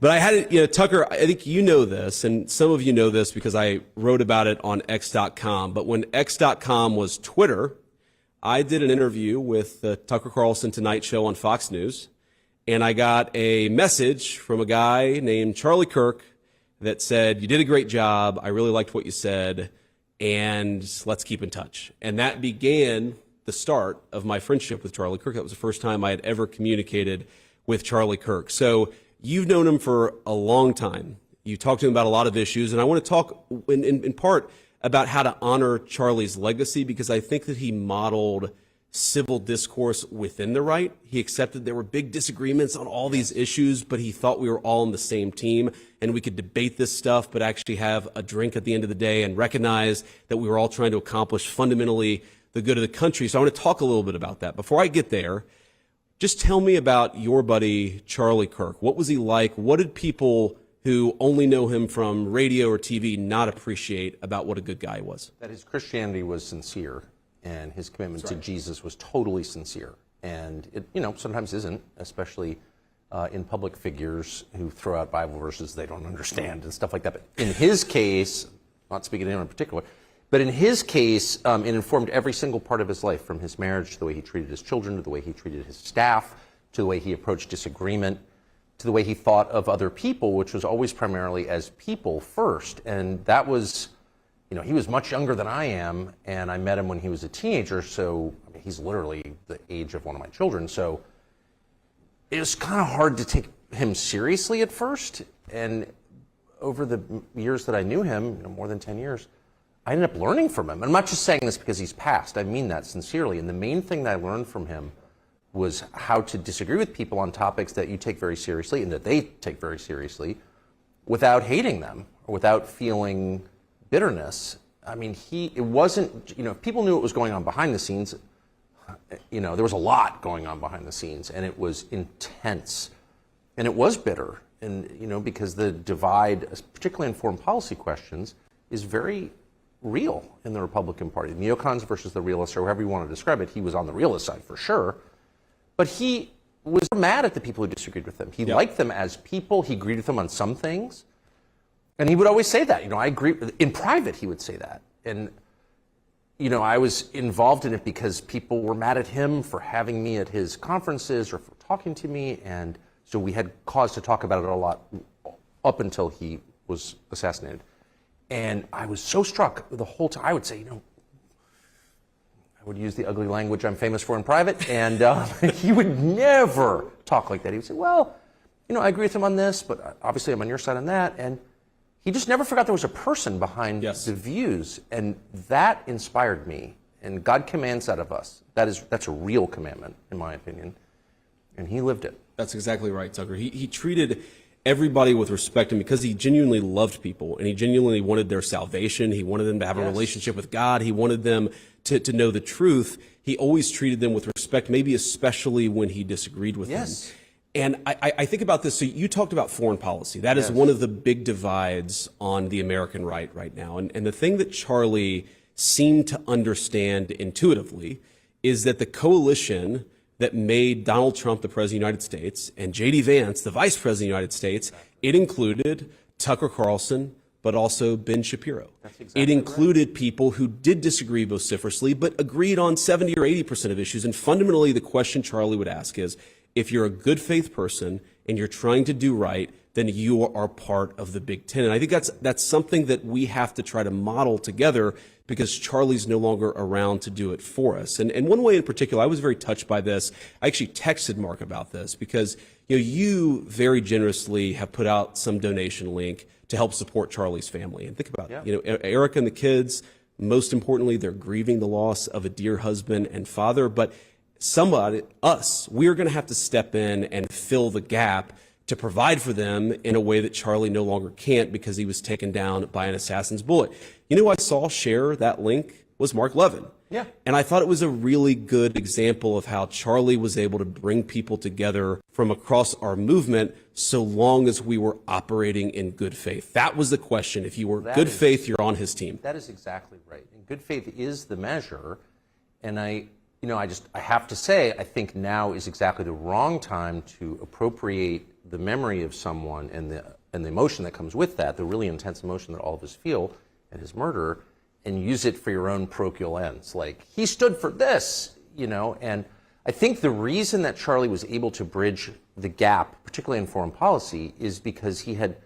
But I had it, you know, Tucker, I think you know this, and some of you know this because I wrote about it on X.com. But when X.com was Twitter, I did an interview with the Tucker Carlson Tonight Show on Fox News, and I got a message from a guy named Charlie Kirk that said, "You did a great job. I really liked what you said, and let's keep in touch." And that began the start of my friendship with Charlie Kirk. That was the first time I had ever communicated with Charlie Kirk. So you've known him for a long time. You talked to him about a lot of issues, and I want to talk in part about how to honor Charlie's legacy, because I think that he modeled civil discourse within the right. He accepted there were big disagreements on all these issues, but he thought we were all on the same team and we could debate this stuff, but actually have a drink at the end of the day and recognize that we were all trying to accomplish fundamentally the good of the country. So I want to talk a little bit about that. Before I get there, just tell me about your buddy, Charlie Kirk. What was he like? What did people who only know him from radio or TV not appreciate about what a good guy he was? That his Christianity was sincere, and his commitment to Jesus was totally sincere. And it, you know, sometimes isn't, especially in public figures who throw out Bible verses they don't understand and stuff like that. But in his case, not speaking to him in particular, but in his case, it informed every single part of his life, from his marriage to the way he treated his children, to the way he treated his staff, to the way he approached disagreement, to the way he thought of other people, which was always primarily as people first. And that was, you know, he was much younger than I am, and I met him when he was a teenager, so I mean, he's literally the age of one of my children. So it was kind of hard to take him seriously at first. And over the years that I knew him, you know, more than 10 years, I ended up learning from him. I'm not just saying this because he's passed. I mean that sincerely. And the main thing that I learned from him was how to disagree with people on topics that you take very seriously and that they take very seriously without hating them or without feeling bitterness. I mean, it wasn't, you know, if people knew what was going on behind the scenes, you know, there was a lot going on behind the scenes, and it was intense, and it was bitter. And, you know, because the divide, particularly in foreign policy questions, is very real in the Republican Party. The neocons versus the realists, or however you want to describe it. He was on the realist side for sure, but he was mad at the people who disagreed with him. He liked them as people. He agreed with them on some things, and he would always say that. You know, I agree. In private, he would say that, and you know, I was involved in it because people were mad at him for having me at his conferences or for talking to me, and so we had cause to talk about it a lot up until he was assassinated. And I was so struck the whole time. I would say, you know, I would use the ugly language I'm famous for in private, and he would never talk like that. He would say, well, you know, I agree with him on this, but obviously I'm on your side on that. And he just never forgot there was a person behind the views, and that inspired me. And God commands that of us. That's a real commandment, in my opinion, and he lived it. That's exactly right, Tucker. He treated everybody with respect, and because he genuinely loved people and he genuinely wanted their salvation, he wanted them to have a relationship with God, he wanted them to know the truth, he always treated them with respect, maybe especially when he disagreed with them. And I think about this. So you talked about foreign policy. That is one of the big divides on the American right now. And the thing that Charlie seemed to understand intuitively is that the coalition that made Donald Trump the President of the United States and J.D. Vance the Vice President of the United States, it included Tucker Carlson, but also Ben Shapiro. It included people who did disagree vociferously, but agreed on 70 or 80% of issues. And fundamentally, the question Charlie would ask is, if you're a good faith person and you're trying to do right, then you are part of the Big Ten. And I think that's something that we have to try to model together, because Charlie's no longer around to do it for us. And one way in particular, I was very touched by this. I actually texted Mark about this because, you know, you very generously have put out some donation link to help support Charlie's family. And think about it. You know, Erica and the kids, most importantly, they're grieving the loss of a dear husband and father, but somebody, us, we're going to have to step in and fill the gap to provide for them in a way that Charlie no longer can't, because he was taken down by an assassin's bullet. You know who I saw share that link was Mark Levin. And I thought it was a really good example of how Charlie was able to bring people together from across our movement, so long as we were operating in good faith. That was the question. If you were good faith, you're on his team. That is exactly right. And good faith is the measure. And I have to say, I think now is exactly the wrong time to appropriate the memory of someone and the emotion that comes with that, the really intense emotion that all of us feel at his murder, and use it for your own parochial ends. Like, he stood for this, and I think the reason that Charlie was able to bridge the gap, particularly in foreign policy, is because he had,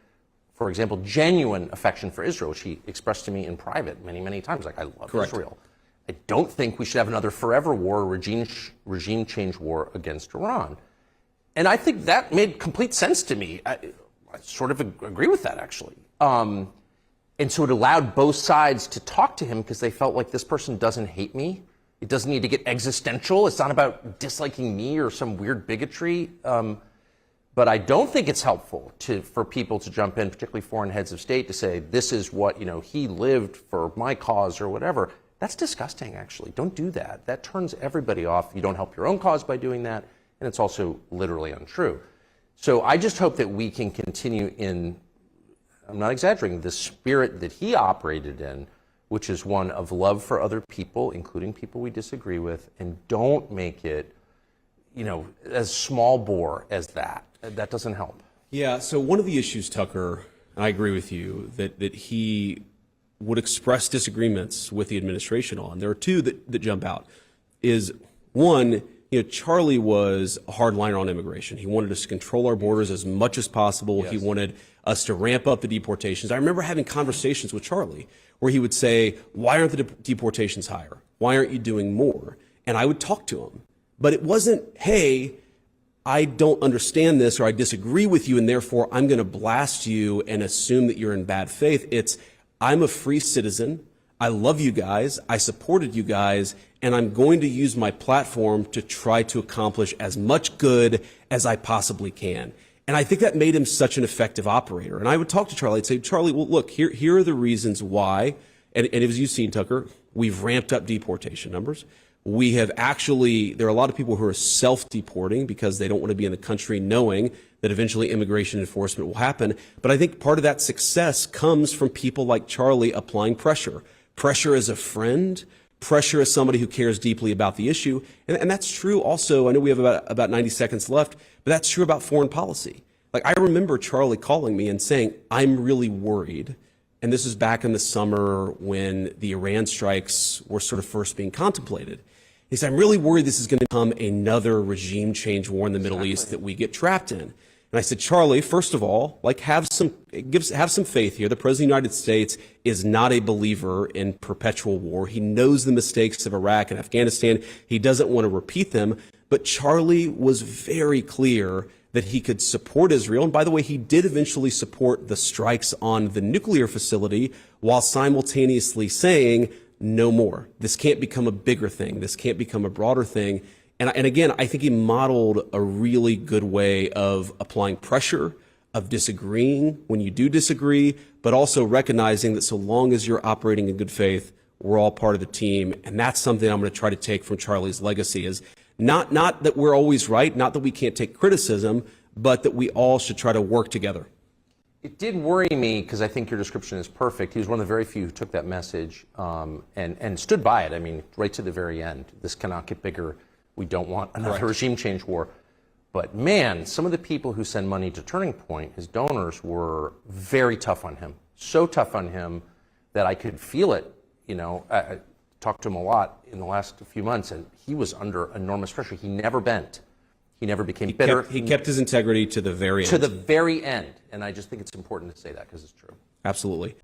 for example, genuine affection for Israel, which he expressed to me in private many, many times. Like, I love Correct. Israel. I don't think we should have another forever war, regime change war against Iran. And I think that made complete sense to me. I sort of agree with that, actually. And so it allowed both sides to talk to him because they felt like, this person doesn't hate me. It doesn't need to get existential. It's not about disliking me or some weird bigotry. But I don't think it's helpful for people to jump in, particularly foreign heads of state, to say, this is what, he lived for my cause or whatever. That's disgusting, actually. Don't do that. That turns everybody off. You don't help your own cause by doing that, and it's also literally untrue. So I just hope that we can continue in, I'm not exaggerating, the spirit that he operated in, which is one of love for other people, including people we disagree with, and don't make it, as small bore as that. That doesn't help. Yeah, so one of the issues, Tucker, and I agree with you, that he would express disagreements with the administration on. There are two that jump out. Is one, Charlie was a hardliner on immigration. He wanted us to control our borders as much as possible. Yes. He wanted us to ramp up the deportations. I remember having conversations with Charlie where he would say, why aren't the deportations higher? Why aren't you doing more? And I would talk to him. But it wasn't, hey, I don't understand this, or I disagree with you, and therefore I'm going to blast you and assume that you're in bad faith. It's, I'm a free citizen. I love you guys. I supported you guys, and I'm going to use my platform to try to accomplish as much good as I possibly can. And I think that made him such an effective operator. And I would talk to Charlie. I'd say, Charlie, well, look, here are the reasons why. And as you've seen, Tucker, we've ramped up deportation numbers. We have actually, there are a lot of people who are self-deporting because they don't want to be in the country knowing that eventually immigration enforcement will happen. But I think part of that success comes from people like Charlie applying pressure. Pressure as a friend, pressure as somebody who cares deeply about the issue. And that's true also, I know we have about 90 seconds left, but that's true about foreign policy. Like, I remember Charlie calling me and saying, I'm really worried. And this is back in the summer when the Iran strikes were sort of first being contemplated. He said, I'm really worried this is going to become another regime change war in the Middle East that we get trapped in. And I said, Charlie, first of all, have some faith here. The President of the United States is not a believer in perpetual war. He knows the mistakes of Iraq and Afghanistan. He doesn't want to repeat them. But Charlie was very clear that he could support Israel. And by the way, he did eventually support the strikes on the nuclear facility while simultaneously saying, no more. This can't become a bigger thing. This can't become a broader thing. And again, I think he modeled a really good way of applying pressure, of disagreeing when you do disagree, but also recognizing that so long as you're operating in good faith, we're all part of the team. And that's something I'm going to try to take from Charlie's legacy, is not that we're always right, not that we can't take criticism, but that we all should try to work together. It did worry me, because I think your description is perfect. He was one of the very few who took that message and stood by it. I mean, right to the very end. This cannot get bigger. We don't want another regime change war. But man, some of the people who send money to Turning Point, his donors, were very tough on him. So tough on him that I could feel it. I talked to him a lot in the last few months, and he was under enormous pressure. He never bent. He never became bitter. He kept his integrity to the very end. To the very end. And I just think it's important to say that because it's true. Absolutely.